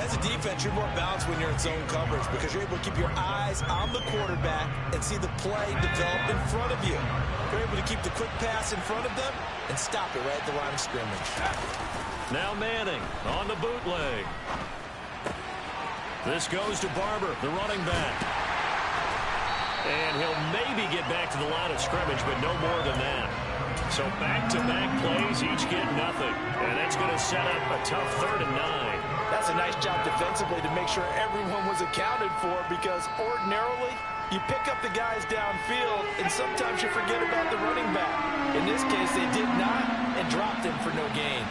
As a defense, you're more balanced when you're in zone coverage because you're able to keep your eyes on the quarterback and see the play develop in front of you. You're able to keep the quick pass in front of them and stop it right at the line of scrimmage. Now Manning on the bootleg. This goes to Barber, the running back. And he'll maybe get back to the line of scrimmage, but no more than that. So back-to-back plays, each get nothing. And that's going to set up a tough 3rd and 9. That's a nice job defensively to make sure everyone was accounted for because ordinarily you pick up the guys downfield and sometimes you forget about the running back. In this case, they did not and dropped him for no gain.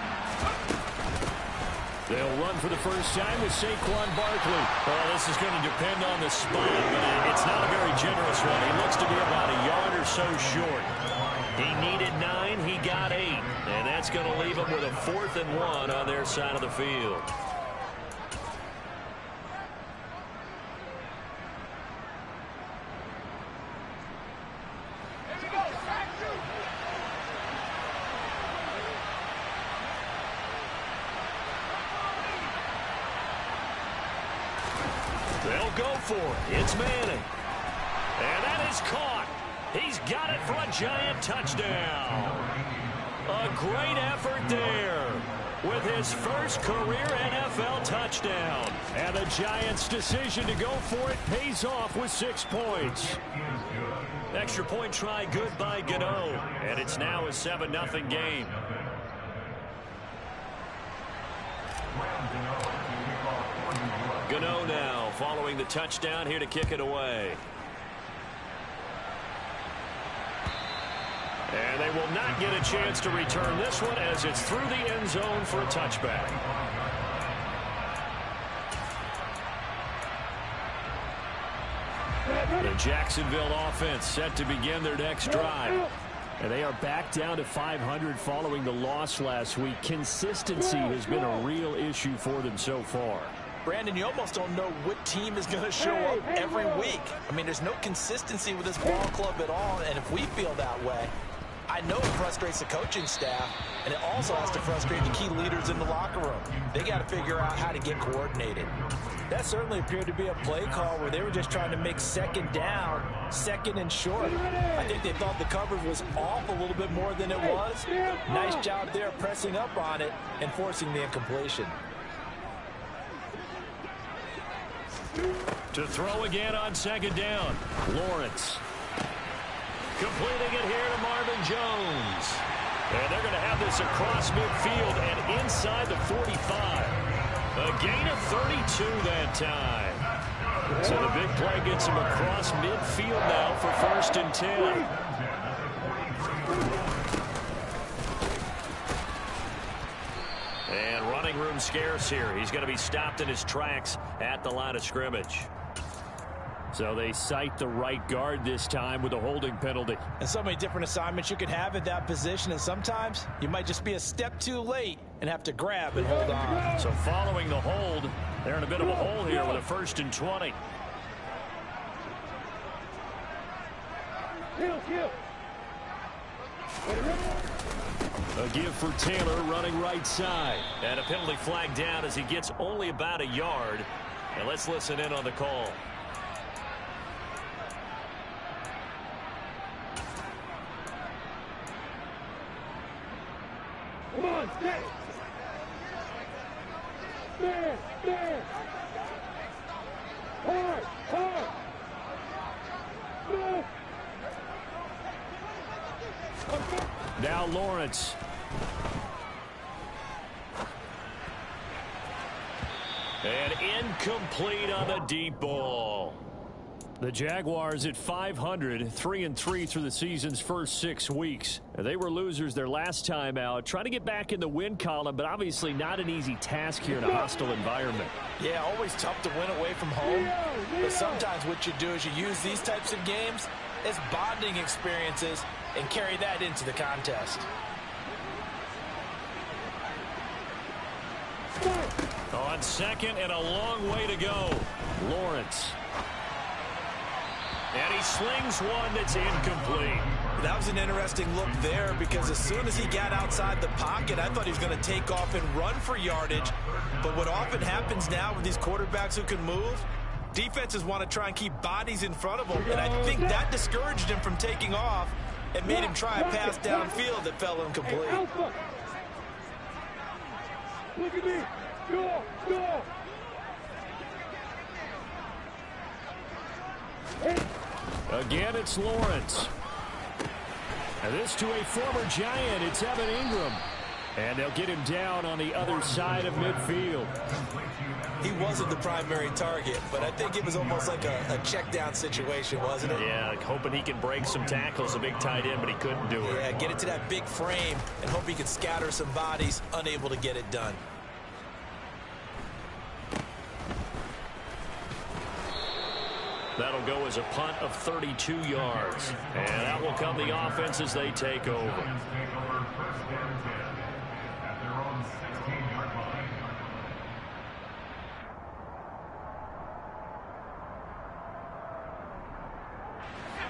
They'll run for the first time with Saquon Barkley. Well, this is going to depend on the spot, but it's not a very generous one. He looks to be about a yard or so short. He needed 9, he got 8. And that's going to leave him with a 4th and 1 on their side of the field. They'll go for it. It's Manning. And that is caught. He's got it for a giant touchdown. A great effort there with his first career NFL touchdown. And the Giants' decision to go for it pays off with 6 points. Extra point try good by Gano. And it's now a 7-0 game. Gano now following the touchdown here to kick it away. And they will not get a chance to return this one as it's through the end zone for a touchback. The Jacksonville offense set to begin their next drive. And they are back down to 500 following the loss last week. Consistency has been a real issue for them so far. Brandon, you almost don't know what team is going to show up every week. I mean, there's no consistency with this ball club at all, and if we feel that way, I know it frustrates the coaching staff, and it also has to frustrate the key leaders in the locker room. They got to figure out how to get coordinated. That certainly appeared to be a play call where they were just trying to make second down, second and short. I think they thought the coverage was off a little bit more than it was. Nice job there pressing up on it and forcing the incompletion. To throw again on second down, Lawrence. Completing it here to Marvin Jones. And they're going to have this across midfield and inside the 45. A gain of 32 that time. So the big play gets him across midfield now for 1st and 10. And running room scarce here. He's going to be stopped in his tracks at the line of scrimmage. So they cite the right guard this time with a holding penalty. And so many different assignments you can have at that position, and sometimes you might just be a step too late and have to grab and hold on. So following the hold, they're in a bit of a hole here with a 1st and 20. A give for Taylor running right side. And a penalty flag down as he gets only about a yard. And let's listen in on the call. Come on, stay. There, there. Hard, hard. No. Now Lawrence. And incomplete on the deep ball. The Jaguars at 500, 3-3 through the season's first 6 weeks. They were losers their last time out, trying to get back in the win column, but obviously not an easy task here in a hostile environment. Yeah, always tough to win away from home. But sometimes what you do is you use these types of games as bonding experiences and carry that into the contest. On second and a long way to go. Lawrence. And he slings one that's incomplete. That was an interesting look there because as soon as he got outside the pocket, I thought he was going to take off and run for yardage. But what often happens now with these quarterbacks who can move, defenses want to try and keep bodies in front of them. And I think that discouraged him from taking off and made him try a pass downfield that fell incomplete. Hey, Alpha. Look at me. Go, go. Again, it's Lawrence. And this to a former Giant. It's Evan Ingram. And they'll get him down on the other side of midfield. He wasn't the primary target, but I think it was almost like a check down situation, wasn't it? Yeah, hoping he can break some tackles, a big tight end, but he couldn't do it. Yeah, get it to that big frame and hope he could scatter some bodies, unable to get it done. That'll go as a punt of 32 yards. And that will come the offense as they take over.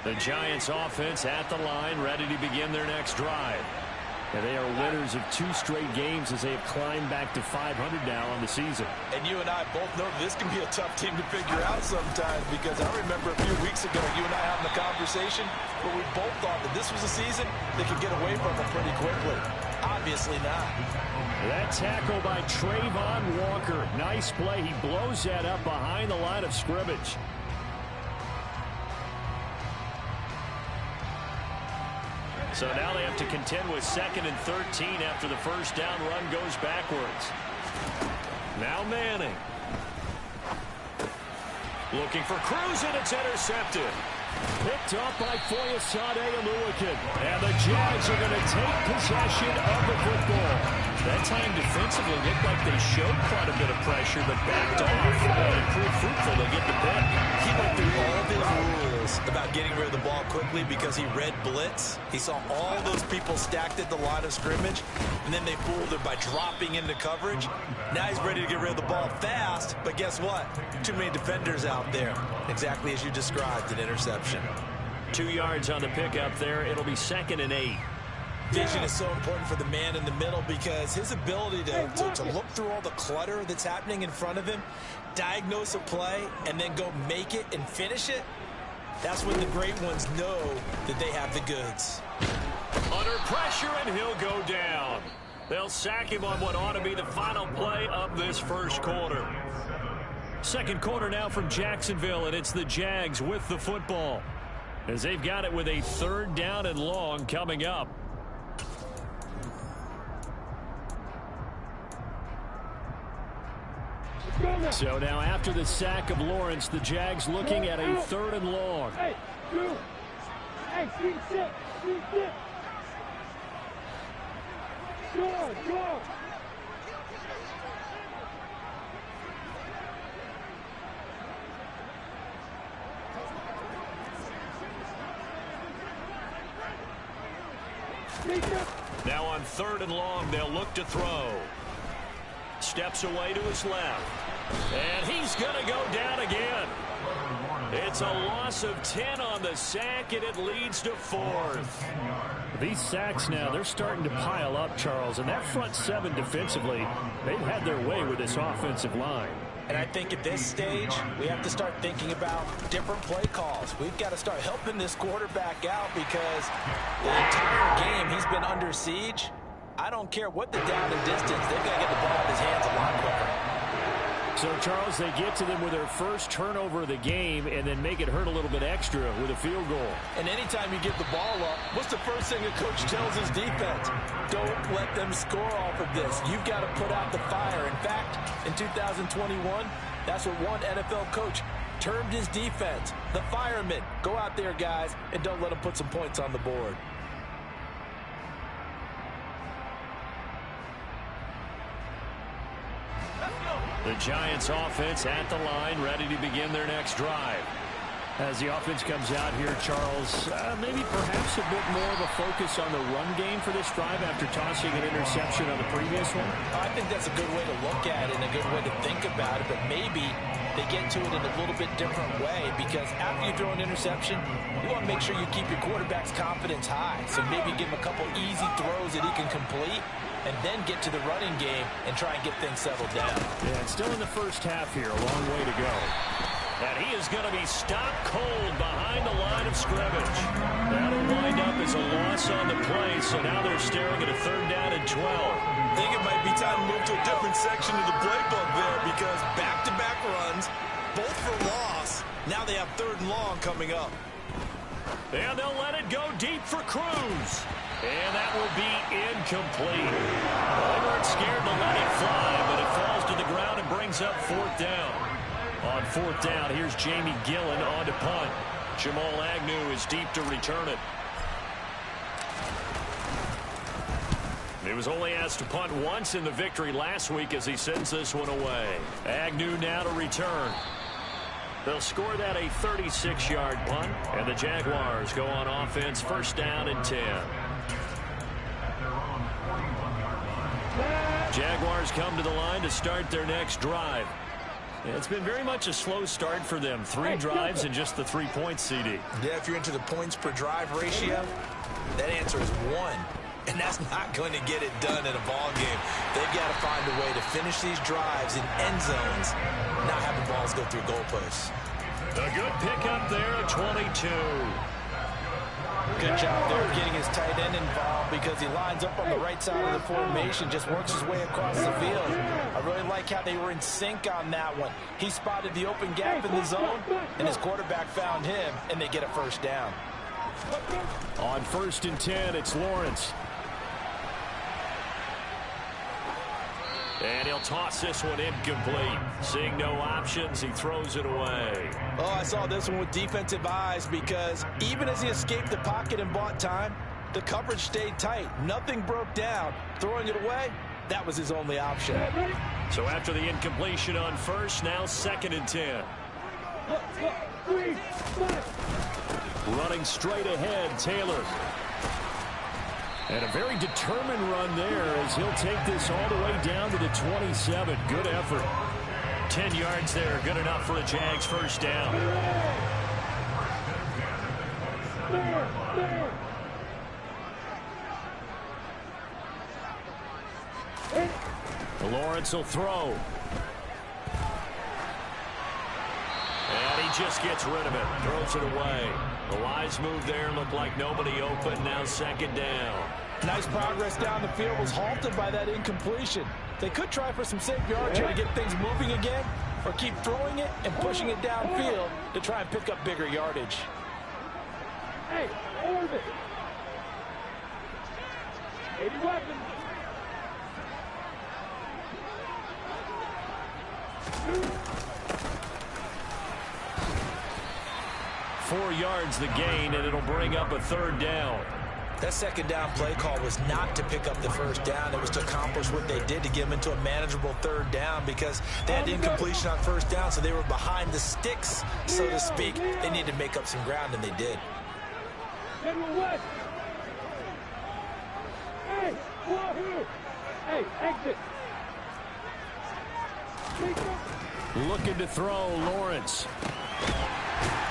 The Giants offense at the line, ready to begin their next drive. And they are winners of 2 straight games as they have climbed back to 500 now on the season. And you and I both know this can be a tough team to figure out sometimes because I remember a few weeks ago you and I having a conversation where we both thought that this was a season they could get away from them pretty quickly. Obviously not. That tackle by Trayvon Walker. Nice play. He blows that up behind the line of scrimmage. So now they have to contend with 2nd and 13 after the first down run goes backwards. Now Manning. Looking for Cruz, and it's intercepted. Picked up by Foyesade Oluwakin. And the Jags are going to take possession of the football. That time defensively looked like they showed quite a bit of pressure, but backed off and proved fruitful to get the pick. He went through all of his rules about getting rid of the ball quickly because he read blitz. He saw all those people stacked at the line of scrimmage, and then they fooled him by dropping into coverage. Now he's ready to get rid of the ball fast, but guess what? Too many defenders out there. Exactly as you described, an interception. 2 yards on the pickup there. It'll be 2nd and 8. Vision is so important for the man in the middle because his ability to look through all the clutter that's happening in front of him, diagnose a play, and then go make it and finish it, that's when the great ones know that they have the goods. Under pressure, and he'll go down. They'll sack him on what ought to be the final play of this first quarter. Second quarter now from Jacksonville, and it's the Jags with the football as they've got it with a 3rd down and long coming up. So now after the sack of Lawrence, the Jags looking at a 3rd and long. Hey, you. Hey, see sit. See sit. Go, go. Now on 3rd and long, they'll look to throw. Steps away to his left. And he's going to go down again. It's a loss of 10 on the sack, and it leads to 4th. These sacks now, they're starting to pile up, Charles. And that front 7 defensively, they've had their way with this offensive line. And I think at this stage, we have to start thinking about different play calls. We've got to start helping this quarterback out because the entire game he's been under siege. I don't care what the down and distance, they've got to get the ball in his hands a lot quicker. So, Charles, they get to them with their first turnover of the game and then make it hurt a little bit extra with a field goal. And anytime you give the ball up, what's the first thing a coach tells his defense? Don't let them score off of this. You've got to put out the fire. In fact, in 2021, that's what one NFL coach termed his defense, the firemen. Go out there, guys, and don't let them put some points on the board. The Giants offense at the line, ready to begin their next drive. As the offense comes out here, Charles, maybe perhaps a bit more of a focus on the run game for this drive after tossing an interception on the previous one? I think that's a good way to look at it and a good way to think about it, but maybe they get to it in a little bit different way, because after you throw an interception, you want to make sure you keep your quarterback's confidence high. So maybe give him a couple easy throws that he can complete, and then get to the running game and try and get things settled down. Yeah, it's still in the first half here. A long way to go. And he is going to be stopped cold behind the line of scrimmage. That'll wind up as a loss on the play, so now they're staring at a 3rd down and 12. I think it might be time to move to a different section of the playbook there, because back-to-back runs, both for loss. Now they have 3rd and long coming up. And they'll let it go deep for Cruz. And that will be incomplete. They weren't scared to let it fly, but it falls to the ground and brings up 4th down. On 4th down, here's Jamie Gillen on to punt. Jamal Agnew is deep to return it. He was only asked to punt once in the victory last week as he sends this one away. Agnew now to return. They'll score that a 36-yard punt, and the Jaguars go on offense, 1st down and 10. Jaguars come to the line to start their next drive. Yeah, it's been very much a slow start for them. 3 drives and just the 3 points, CD. Yeah, if you're into the points per drive ratio, that answer is 1. And that's not going to get it done in a ball game. They've got to find a way to finish these drives in end zones, not have the balls go through goalposts. A good pickup there at 22. Good job there of getting his tight end involved, because he lines up on the right side of the formation, just works his way across the field. I really like how they were in sync on that one. He spotted the open gap in the zone, and his quarterback found him, and they get a 1st down. On 1st and 10, it's Lawrence. And he'll toss this one incomplete. Seeing no options, he throws it away. Oh, I saw this one with defensive eyes, because even as he escaped the pocket and bought time, the coverage stayed tight. Nothing broke down. Throwing it away, that was his only option. So after the incompletion on 1st, now 2nd and 10. Running straight ahead, Taylor. And a very determined run there as he'll take this all the way down to the 27. Good effort. 10 yards there, good enough for a Jags 1st down. Lawrence will throw. And he just gets rid of it, throws it away. The wise move there, looked like nobody open, now 2nd down. Nice progress down the field, was halted by that incompletion. They could try for some safe yards here to get things moving again, or keep throwing it and pushing it downfield to try and pick up bigger yardage. Hey, orbit. 80 weapons. 4 yards the gain, and it'll bring up a 3rd down. That 2nd down play call was not to pick up the 1st down. It was to accomplish what they did, to get them into a manageable 3rd down, because they had incompletion on 1st down, so they were behind the sticks, so to speak. They needed to make up some ground, and they did. Hey, hey, exit. Looking to throw, Lawrence.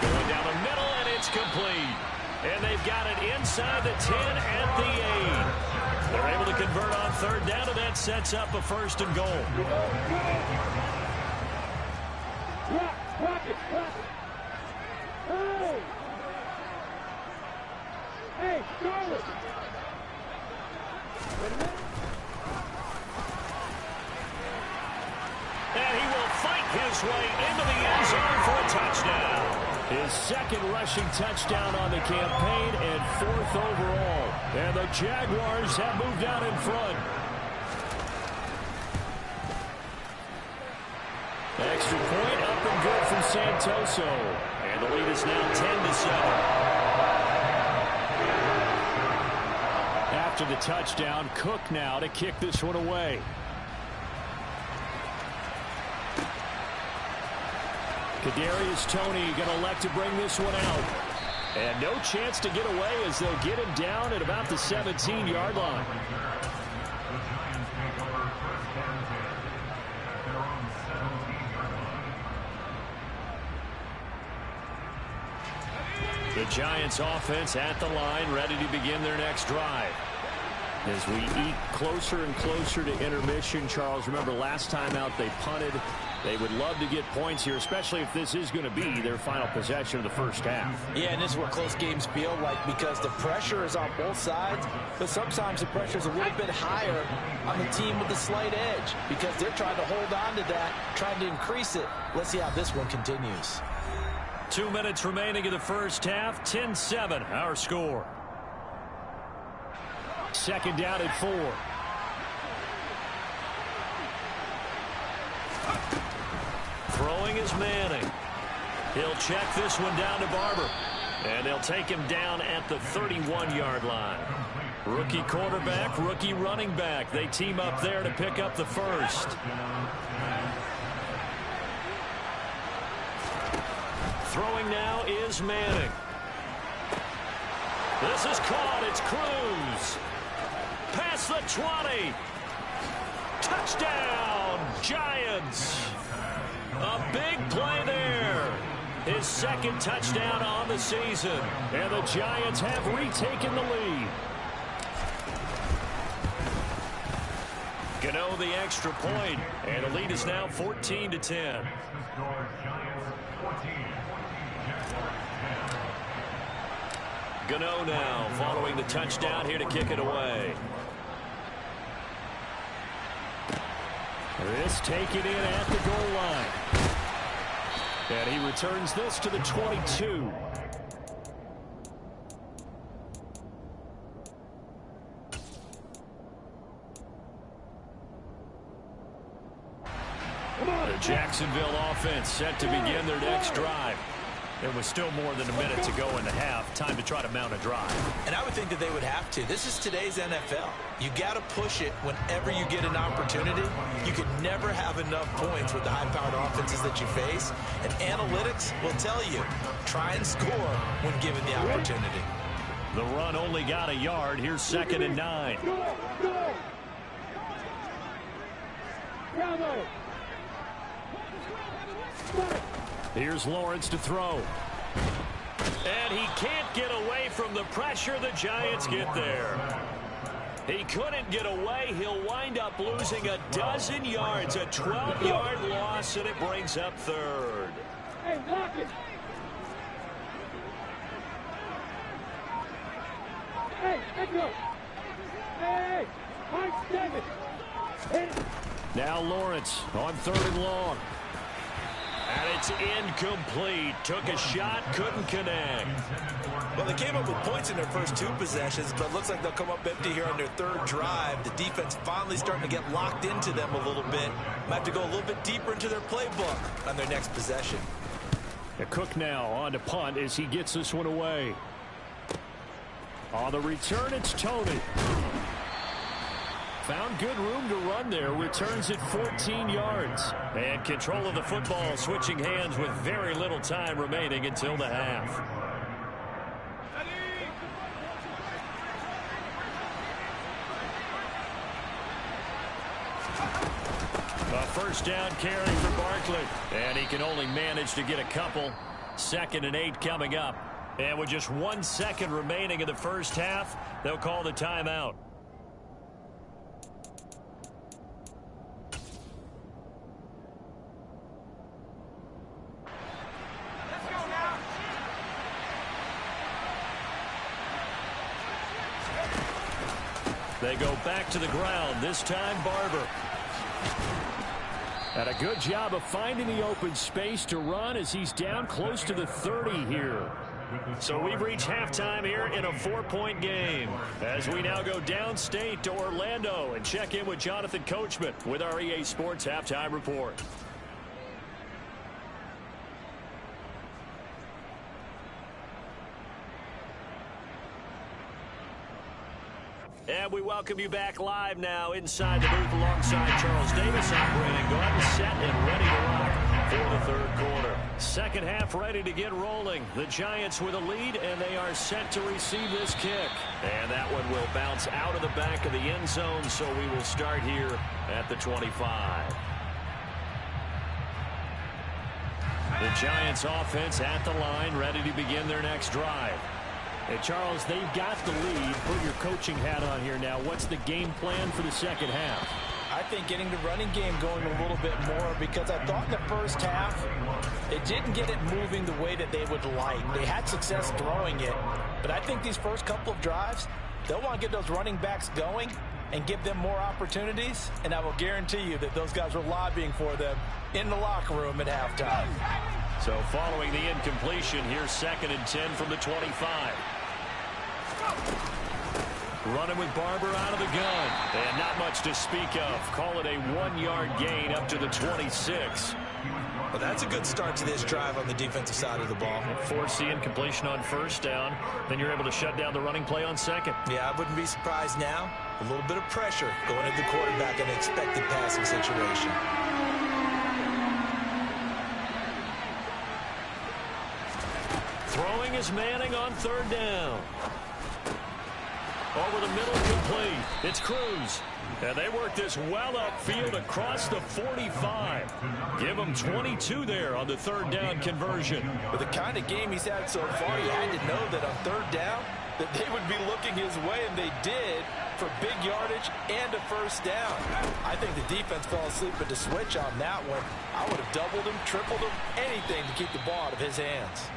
Going down the middle, and it's complete. And they've got it inside the 10 at the 8. They're able to convert on 3rd down, and that sets up a 1st and goal. Rock it. Hey! Hey, Charlotte! Wait a minute. And he will fight his way into the end zone for a touchdown. His 2nd rushing touchdown on the campaign and 4th overall. And the Jaguars have moved out in front. Extra point up and good from Santoso. And the lead is now 10-7. After the touchdown, Cook now to kick this one away. Kadarius Toney going to elect to bring this one out. And no chance to get away as they'll get him down at about the 17-yard line. Giants offense at the line, ready to begin their next drive. As we eke closer and closer to intermission, Charles, remember last time out they punted. They would love to get points here, especially if this is going to be their final possession of the first half. Yeah, and this is what close games feel like because the pressure is on both sides, but sometimes the pressure is a little bit higher on the team with the slight edge because they're trying to hold on to that, trying to increase it. Let's see how this one continues. 2 minutes remaining in the first half, 10-7 our score. Second down at 4. Throwing is Manning. He'll check this one down to Barber. And they'll take him down at the 31-yard line. Rookie quarterback, rookie running back. They team up there to pick up the first. Throwing now is Manning. This is caught. It's Cruz. Past the 20. Touchdown, Giants. A big play there. His second touchdown on the season. And the Giants have retaken the lead. Gano the extra point, and the lead is now 14-10. Gano now following the touchdown here to kick it away. This taken in at the goal line. And he returns this to the 22. The Jacksonville offense set to begin their next drive. There was still more than a minute to go in the half. Time to try to mount a drive. And I would think that they would have to. This is today's NFL. You got to push it whenever you get an opportunity. You can never have enough points with the high-powered offenses that you face. And analytics will tell you, try and score when given the opportunity. The run only got a yard. Here's 2nd and 9. Here's Lawrence to throw. And he can't get away from the pressure. The Giants get there. He couldn't get away. He'll wind up losing a dozen yards. A 12-yard loss, and it brings up 3rd. Hey, block it. Hey, let's go. Hey, Mike, 7. Hey. Now Lawrence on 3rd and long. And it's incomplete. Took a shot, couldn't connect. Well, they came up with points in their first 2 possessions, but it looks like they'll come up empty here on their 3rd drive. The defense finally starting to get locked into them a little bit. Might have to go a little bit deeper into their playbook on their next possession. Cook now on to punt as he gets this one away. On the return, it's Tony. Found good room to run there. Returns it 14 yards. And control of the football switching hands with very little time remaining until the half. A first down carry for Barkley. And he can only manage to get a couple. 2nd and 8 coming up. And with just 1 second remaining in the first half, they'll call the timeout. They go back to the ground, this time Barber. And a good job of finding the open space to run as he's down close to the 30 here. So we've reached halftime here in a 4-point game. As we now go downstate to Orlando and check in with Jonathan Coachman with our EA Sports Halftime Report. And we welcome you back live now inside the booth alongside Charles Davis operating gun, set and ready to rock for the 3rd quarter. Second half ready to get rolling. The Giants with a lead, and they are set to receive this kick. And that one will bounce out of the back of the end zone, so we will start here at the 25. The Giants offense at the line, ready to begin their next drive. Hey, Charles, they've got the lead. Put your coaching hat on here now. What's the game plan for the second half? I think getting the running game going a little bit more, because I thought in the first half it didn't get it moving the way that they would like. They had success throwing it, but I think these first couple of drives, they'll want to get those running backs going and give them more opportunities, and I will guarantee you that those guys were lobbying for them in the locker room at halftime. So following the incompletion, here's 2nd and 10 from the 25. Running with Barber out of the gun. And not much to speak of. Call it a 1-yard gain up to the 26. Well, that's a good start to this drive on the defensive side of the ball. Force the incompletion on first down. Then you're able to shut down the running play on second. Yeah, I wouldn't be surprised now. A little bit of pressure going into the quarterback in an expected passing situation. Throwing is Manning on 3rd down. Over the middle, complete. It's Cruz. And they work this well upfield across the 45. Give him 22 there on the 3rd down conversion. With the kind of game he's had so far, you had to know that on 3rd down that they would be looking his way, and they did, for big yardage and a first down. I think the defense fell asleep at the switch on that one. I would have doubled him, tripled him, anything to keep the ball out of his hands.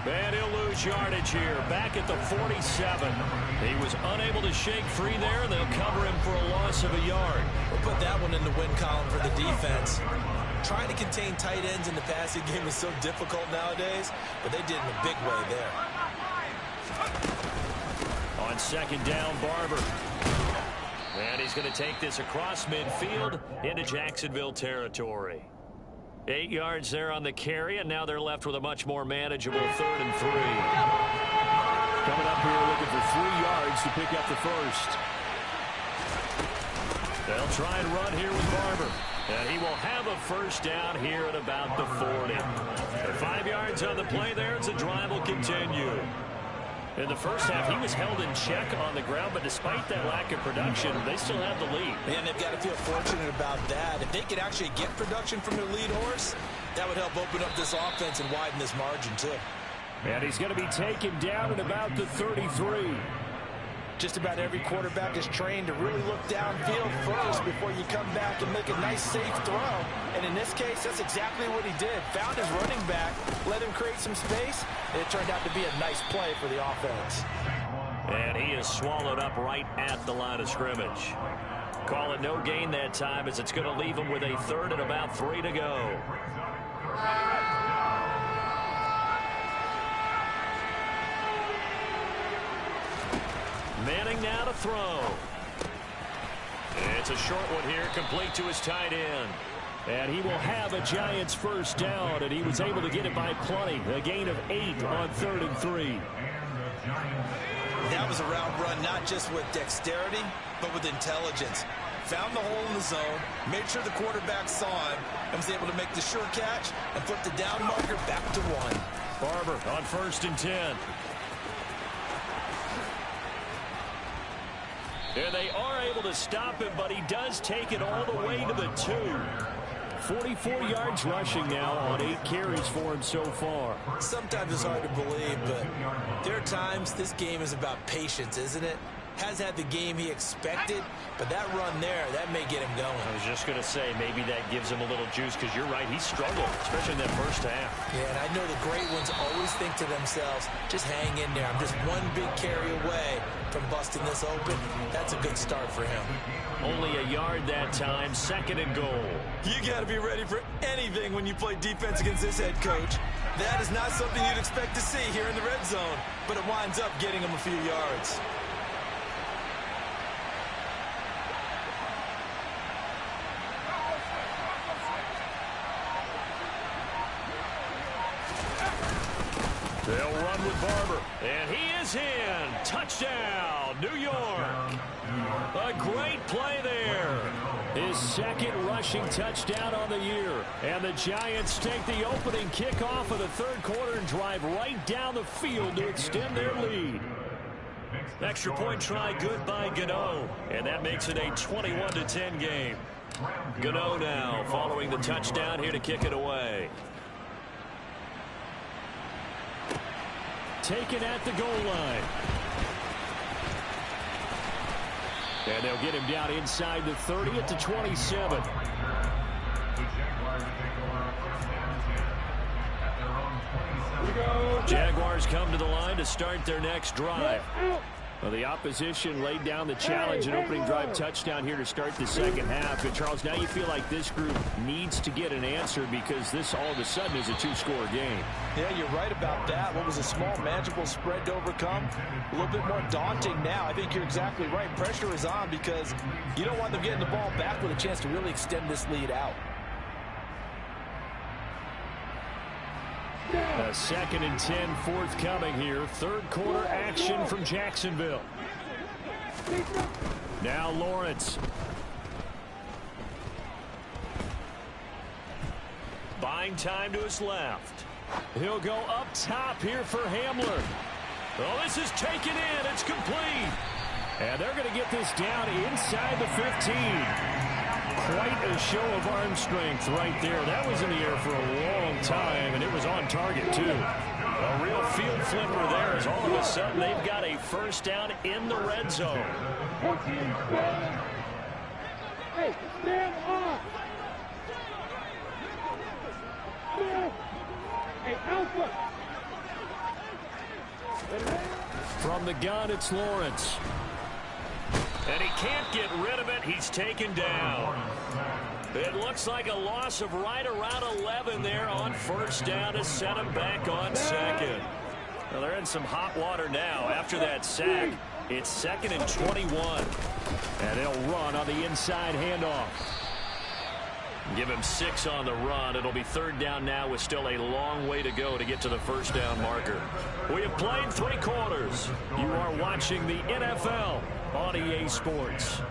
And he'll lose yardage here, back at the 47. He was unable to shake free there, and they'll cover him for a loss of a yard. We'll put that one in the win column for the defense. Trying to contain tight ends in the passing game is so difficult nowadays, but they did in a big way there. On 2nd down, Barber. And he's going to take this across midfield into Jacksonville territory. 8 yards there on the carry, and now they're left with a much more manageable 3rd and 3. Coming up here looking for 3 yards to pick up the first. They'll try and run here with Barber. And he will have a first down here at about the 40. 5 yards on the play there as the drive will continue. In the first half, he was held in check on the ground, but despite that lack of production, they still have the lead. And they've got to feel fortunate about that. If they could actually get production from their lead horse, that would help open up this offense and widen this margin, too. And he's going to be taken down at about the 33. Just about every quarterback is trained to really look downfield first before you come back and make a nice, safe throw. And in this case, that's exactly what he did. Found his running back, let him create some space, and it turned out to be a nice play for the offense. And he is swallowed up right at the line of scrimmage. Call it no gain that time, as it's going to leave him with a 3rd and about 3 to go. Manning now to throw. It's a short one here, complete to his tight end. And he will have a Giants first down, and he was able to get it by plenty. A gain of 8 on 3rd and 3. That was a route run not just with dexterity, but with intelligence. Found the hole in the zone, made sure the quarterback saw him, and was able to make the sure catch and flip the down marker back to 1. Barber on 1st and 10. And they are able to stop him, but he does take it all the way to the 2. 44 yards rushing now on 8 carries for him so far. Sometimes it's hard to believe, but there are times this game is about patience, isn't it? Has had the game he expected, but that run there, that may get him going. I was just going to say, maybe that gives him a little juice, because you're right, he struggled, especially in that first half. Yeah, and I know the great ones always think to themselves, just hang in there. I'm just one big carry away from busting this open. That's a good start for him. Only a yard that time, 2nd and goal. You got to be ready for anything when you play defense against this head coach. That is not something you'd expect to see here in the red zone, but it winds up getting him a few yards. They'll run with Barber, and he is in. Touchdown, New York. A great play there. His 2nd rushing touchdown on the year. And the Giants take the opening kickoff of the 3rd quarter and drive right down the field to extend their lead. Extra point try good by Gano, and that makes it a 21-10 game. Gano now following the touchdown here to kick it away. taken at the goal line. And they'll get him down inside the 30 at the 27. Jaguars come to the line to start their next drive. Well, the opposition laid down the challenge and opening drive touchdown here to start the second half. But, Charles, now you feel like this group needs to get an answer because this all of a sudden is a two-score game. Yeah, you're right about that. What was a small, manageable spread to overcome, a little bit more daunting now. I think you're exactly right. Pressure is on because you don't want them getting the ball back with a chance to really extend this lead out. A 2nd and 10 forthcoming here. Third quarter action from Jacksonville. Now Lawrence. Buying time to his left. He'll go up top here for Hamler. Oh, this is taken in. It's complete. And they're going to get this down inside the 15. Quite a show of arm strength right there. That was in the air for a long time, and it was on target, too. A real field flipper there as all of a sudden they've got a first down in the red zone. Hey, stand off. Hey, Alpha. From the gun, it's Lawrence. And he can't get rid of it. He's taken down. It looks like a loss of right around 11 there on first down to set him back on second. Well, they're in some hot water now. After that sack, it's 2nd and 21. And they'll run on the inside handoff. Give him 6 on the run. It'll be 3rd down now with still a long way to go to get to the first down marker. We have played 3 quarters. You are watching the NFL on EA Sports.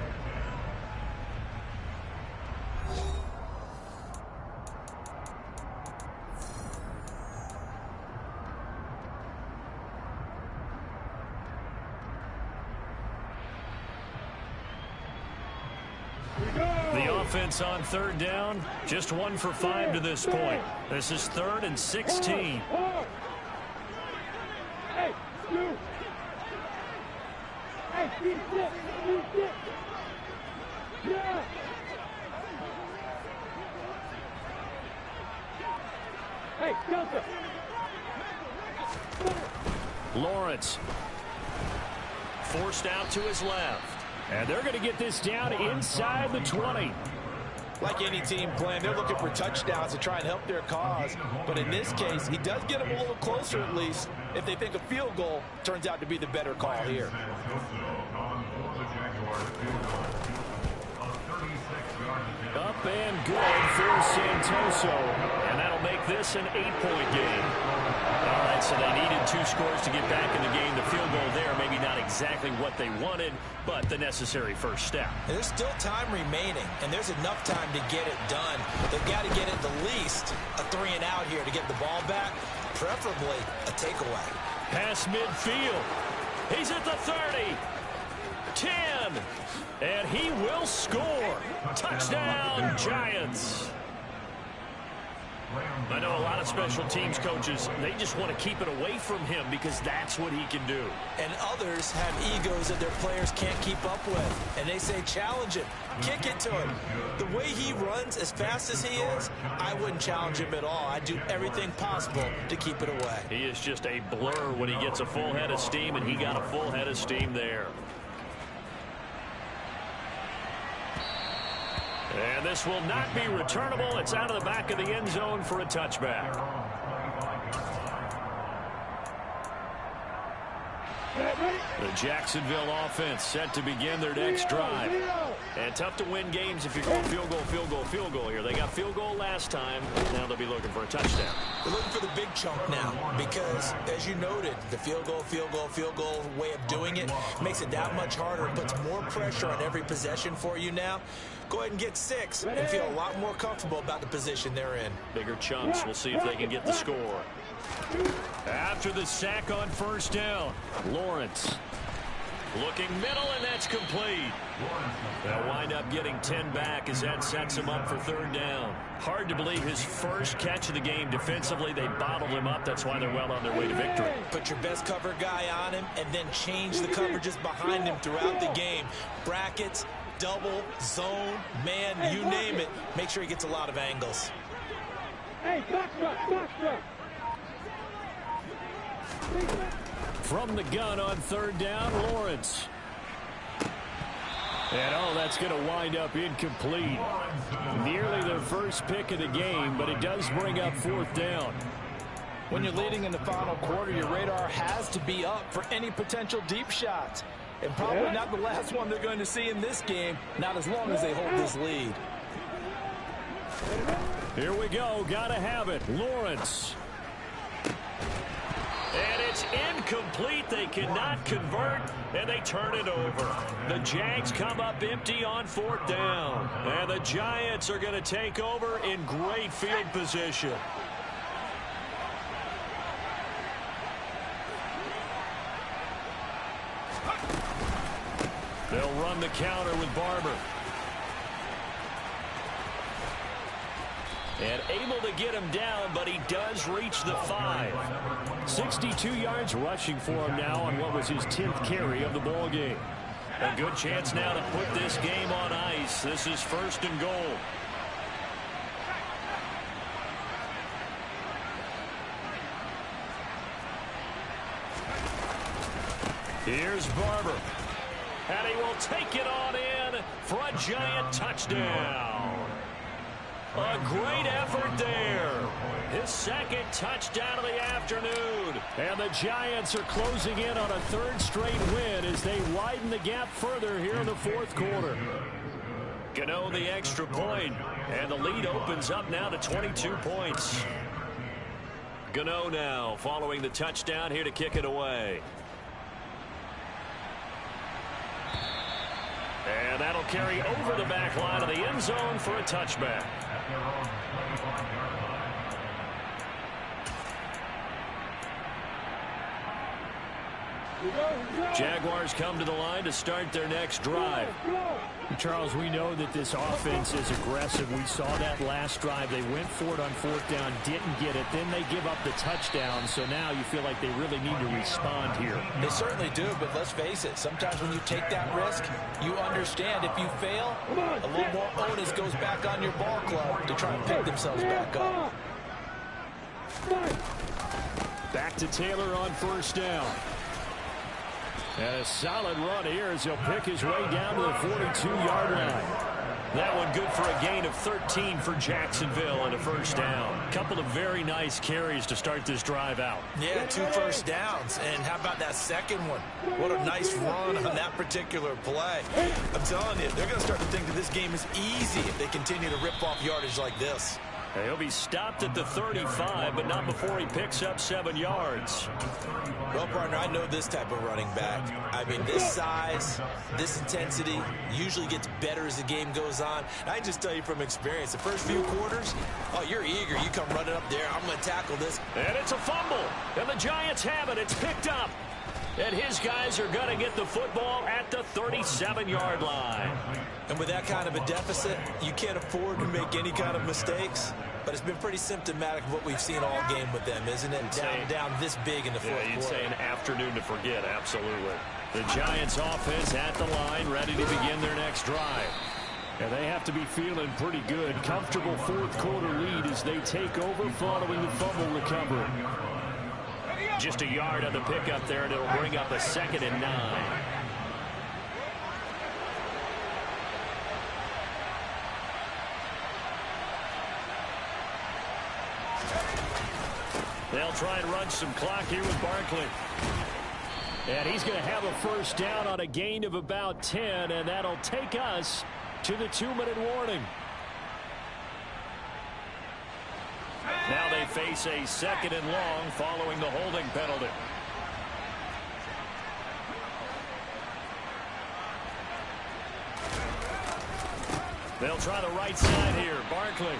The offense on 3rd down, just 1 for 5 to this point. This is 3rd and 16. Hey, you. Hey, keep it. Yeah. Hey, Delta. Lawrence forced out to his left. And they're going to get this down inside the 20. Like any team playing, they're looking for touchdowns to try and help their cause. But in this case, he does get them a little closer at least if they think a field goal turns out to be the better call here. Up and good for Santoso. And that'll make this an 8-point game. All right, so they needed 2 scores to get back in the game. The field goal there, maybe not exactly what they wanted, but the necessary first step. There's still time remaining, and there's enough time to get it done. They've got to get at the least a 3-and-out here to get the ball back, preferably a takeaway. Pass midfield. He's at the 30. 10. And he will score. Touchdown, Giants. I know a lot of special teams coaches, they just want to keep it away from him because that's what he can do. And others have egos that their players can't keep up with. And they say, challenge him, kick it to him. The way he runs as fast as he is, I wouldn't challenge him at all. I'd do everything possible to keep it away. He is just a blur when he gets a full head of steam, and he got a full head of steam there. And this will not be returnable. It's out of the back of the end zone for a touchback. The Jacksonville offense set to begin their next drive. And tough to win games if you're going field goal, field goal, field goal here. They got field goal last time. Now they'll be looking for a touchdown. They're looking for the big chunk now because, as you noted, the field goal way of doing it makes it that much harder and puts more pressure on every possession for you now. Go ahead and get 6 and feel a lot more comfortable about the position they're in. Bigger chunks. We'll see if they can get the score. After the sack on first down, Lawrence. Looking middle, and that's complete. They'll wind up getting 10 back as that sets him up for third down. Hard to believe his first catch of the game defensively. They bottled him up. That's why they're well on their way to victory. Put your best cover guy on him and then change the coverages behind him throughout the game. Brackets, double, zone, man, you name it. Make sure he gets a lot of angles. Hey, box truck. From the gun on third down, Lawrence. And, oh, that's going to wind up incomplete. Nearly their first pick of the game, but it does bring up fourth down. When you're leading in the final quarter, your radar has to be up for any potential deep shots. And probably not the last one they're going to see in this game, not as long as they hold this lead. Here we go. Got to have it. Lawrence. And it's incomplete. They cannot convert, and they turn it over. The Jags come up empty on fourth down. And the Giants are going to take over in great field position. They'll run the counter with Barber. And able to get him down, but he does reach the 5. 62 yards rushing for him now on what was his 10th carry of the ball game. A good chance now to put this game on ice. This is first and goal. Here's Barber. And he will take it on in for a Giant touchdown. A great effort there. His second touchdown of the afternoon. And the Giants are closing in on a third straight win as they widen the gap further here in the fourth quarter. Gano the extra point, and the lead opens up now to 22 points. Gano now following the touchdown here to kick it away. And that'll carry over the back line of the end zone for a touchback. Jaguars come to the line to start their next drive. Charles, we know that this offense is aggressive. We saw that last drive. They went for it on fourth down, didn't get it. Then they give up the touchdown. So now you feel like they really need to respond here. They certainly do, but let's face it. Sometimes when you take that risk, you understand if you fail, a little more onus goes back on your ball club to try and pick themselves back up. Back to Taylor on first down. And a solid run here as he'll pick his way down to the 42-yard line. That one good for a gain of 13 for Jacksonville and a first down. Couple of very nice carries to start this drive out. Yeah, 2 first downs. And how about that second one? What a nice run on that particular play. I'm telling you, they're going to start to think that this game is easy if they continue to rip off yardage like this. He'll be stopped at the 35, but not before he picks up 7 yards. Well, partner, I know this type of running back. I mean, this size, this intensity usually gets better as the game goes on. I just tell you from experience, the first few quarters, oh, you're eager. You come running up there. I'm going to tackle this. And it's a fumble. And the Giants have it. It's picked up. And his guys are going to get the football at the 37-yard line. And with that kind of a deficit, you can't afford to make any kind of mistakes. But it's been pretty symptomatic of what we've seen all game with them, isn't it? Down this big in the fourth quarter. You'd say an afternoon to forget, absolutely. The Giants offense at the line, ready to begin their next drive. And they have to be feeling pretty good. Comfortable fourth quarter lead as they take over following the fumble recovery. Just a yard on the pickup there, and it'll bring up a 2nd and 9. They'll try and run some clock here with Barkley. And he's going to have a first down on a gain of about 10, and that'll take us to the 2-minute warning. Now they face a 2nd and long following the holding penalty. They'll try the right side here. Barkley.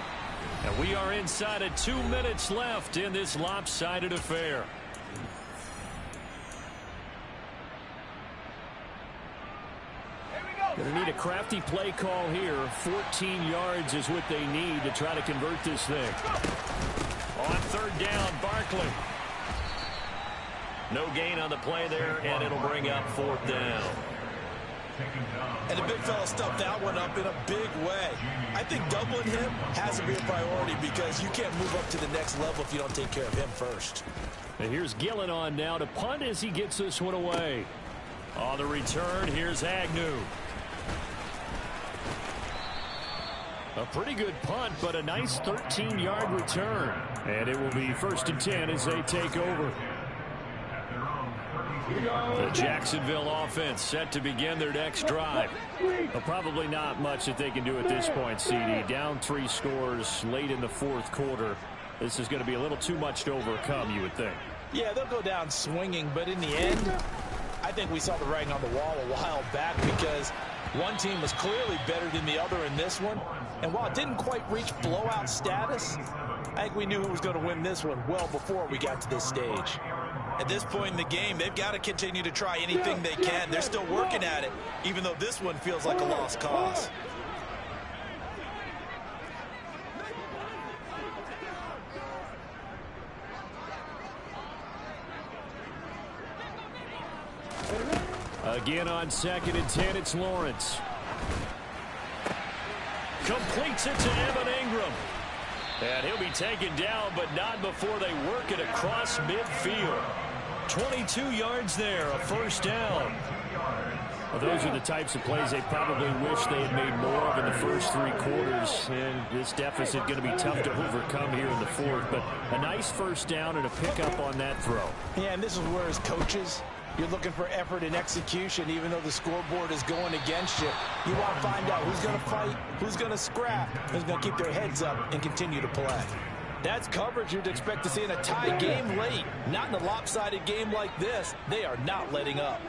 And we are inside of 2 minutes left in this lopsided affair. Going to need a crafty play call here. 14 yards is what they need to try to convert this thing. On third down, Barkley. No gain on the play there, and it'll bring up fourth down. And the big fella stuffed that one up in a big way. I think doubling him has to be a priority because you can't move up to the next level if you don't take care of him first. And here's Gillen on now to punt as he gets this one away. On the return, here's Agnew. A pretty good punt, but a nice 13-yard return. And it will be 1st and 10 as they take over. The Jacksonville offense set to begin their next drive. Well, probably not much that they can do at this point, CD. Down 3 scores late in the 4th quarter. This is going to be a little too much to overcome, you would think. Yeah, they'll go down swinging, but in the end, I think we saw the writing on the wall a while back because one team was clearly better than the other in this one. And while it didn't quite reach blowout status, I think we knew who was going to win this one well before we got to this stage. At this point in the game, they've got to continue to try anything they can. They're still working at it, even though this one feels like a lost cause. Again on 2nd and 10, it's Lawrence. Completes it to Evan Ingram. And he'll be taken down, but not before they work it across midfield. 22 yards there, a 1st down. Well, those are the types of plays they probably wish they had made more of in the first 3 quarters. And this deficit going to be tough to overcome here in the 4th. But a nice 1st down and a pickup on that throw. Yeah, and this is where as coaches, you're looking for effort and execution, even though the scoreboard is going against you. You want to find out who's going to fight, who's going to scrap, who's going to keep their heads up and continue to play. That's coverage you'd expect to see in a tie game late. Not in a lopsided game like this. They are not letting up.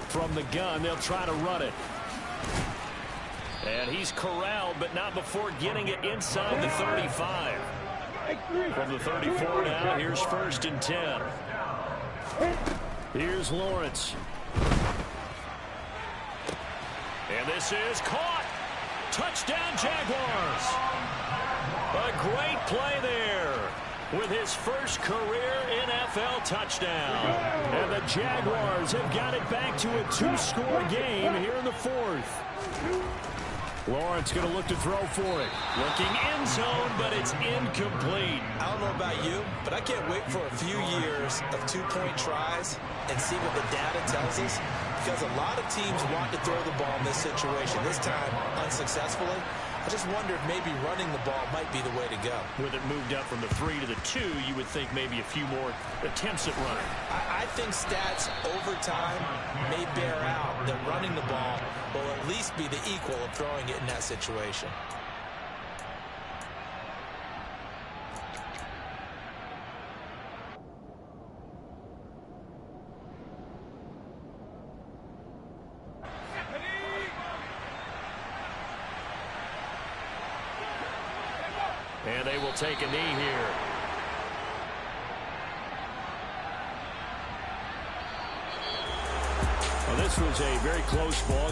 From the gun, they'll try to run it. And he's corralled, but not before getting it inside the 35. From the 34 now, here's 1st and 10. Here's Lawrence. And this is caught. Touchdown, Jaguars. A great play there with his first career NFL touchdown. And the Jaguars have got it back to a 2-score game here in the 4th. Lawrence going to look to throw for it. Looking end zone, but it's incomplete. I don't know about you, but I can't wait for a few years of 2-point tries and see what the data tells us. Because a lot of teams want to throw the ball in this situation. This time, unsuccessfully. I just wonder if maybe running the ball might be the way to go. With it moved up from the 3 to the 2, you would think maybe a few more attempts at running. I think stats over time may bear out that running the ball will at least be the equal of throwing it in that situation. And they will take a knee here. Well, this was a very close ball